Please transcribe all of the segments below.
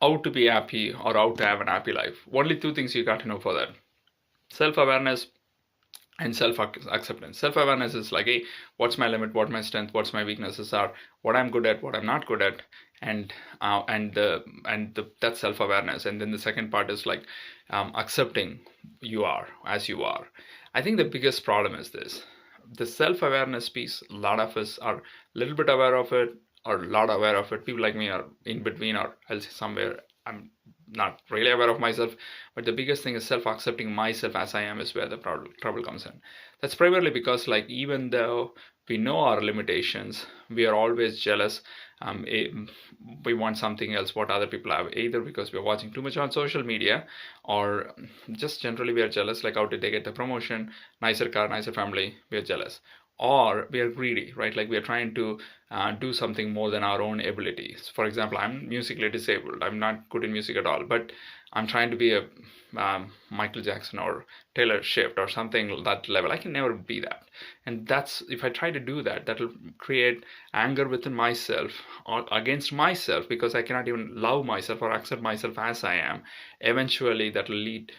how to be happy or how to have an happy life. Only two things you got to know for that: self-awareness and self-acceptance. Self-awareness is like, hey, what's my limit, what my strength, what's my weaknesses are, what I'm good at, what I'm not good at, and that's self-awareness. And then the second part is like accepting you are as you are. I think the biggest problem is this: the self-awareness piece. A lot of us are a little bit aware of it, or a lot aware of it. People like me are in between, or else somewhere I'm not really aware of myself. But the biggest thing is self-accepting myself as I am is where the trouble comes in. That's primarily because, like, even though we know our limitations, we are always jealous. We want something else what other people have, either because we're watching too much on social media, or just generally we are jealous, like how did they get the promotion, nicer car, nicer family, we are jealous. Or we are greedy, right? Like we are trying to do something more than our own abilities. For example, I'm musically disabled. I'm not good in music at all, but I'm trying to be a Michael Jackson or Taylor Swift or something that level. I can never be that. And that's, if I try to do that, that'll create anger within myself or against myself, because I cannot even love myself or accept myself as I am. Eventually, that'll lead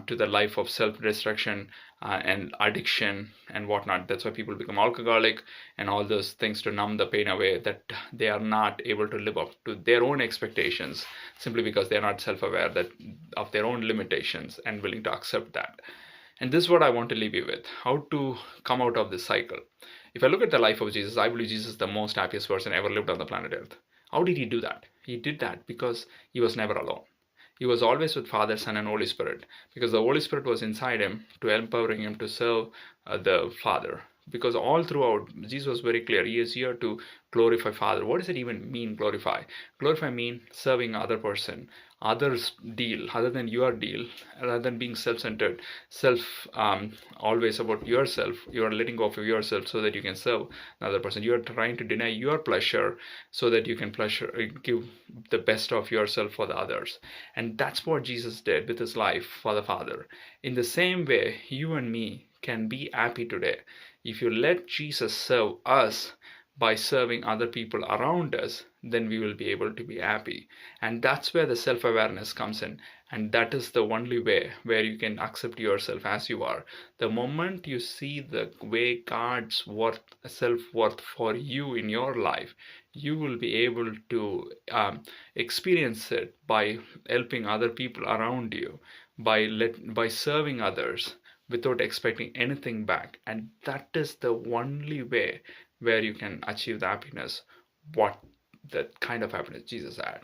to the life of self-destruction and addiction and whatnot. That's why people become alcoholic and all those things to numb the pain away, that they are not able to live up to their own expectations simply because they are not self-aware that of their own limitations and willing to accept that. And this is what I want to leave you with: how to come out of this cycle. If I look at the life of Jesus, I believe Jesus is the most happiest person ever lived on the planet Earth. How did he do that? He did that because he was never alone. He was always with Father, Son, and Holy Spirit, because the Holy Spirit was inside him to empowering him to serve the Father. Because all throughout, Jesus was very clear. He is here to glorify Father. What does it even mean, glorify? Glorify mean serving other person, others' deal, other than your deal, rather than being self-centered, always about yourself. You are letting go of yourself so that you can serve another person. You are trying to deny your pleasure so that you can give the best of yourself for the others. And that's what Jesus did with his life for the Father. In the same way, you and me can be happy today if you let Jesus serve us by serving other people around us. Then we will be able to be happy. And that's where the self-awareness comes in. And that is the only way where you can accept yourself as you are. The moment you see the way God's self-worth for you in your life, you will be able to experience it by helping other people around you, by serving others without expecting anything back. And that is the only way where you can achieve the happiness, what the kind of happiness Jesus had.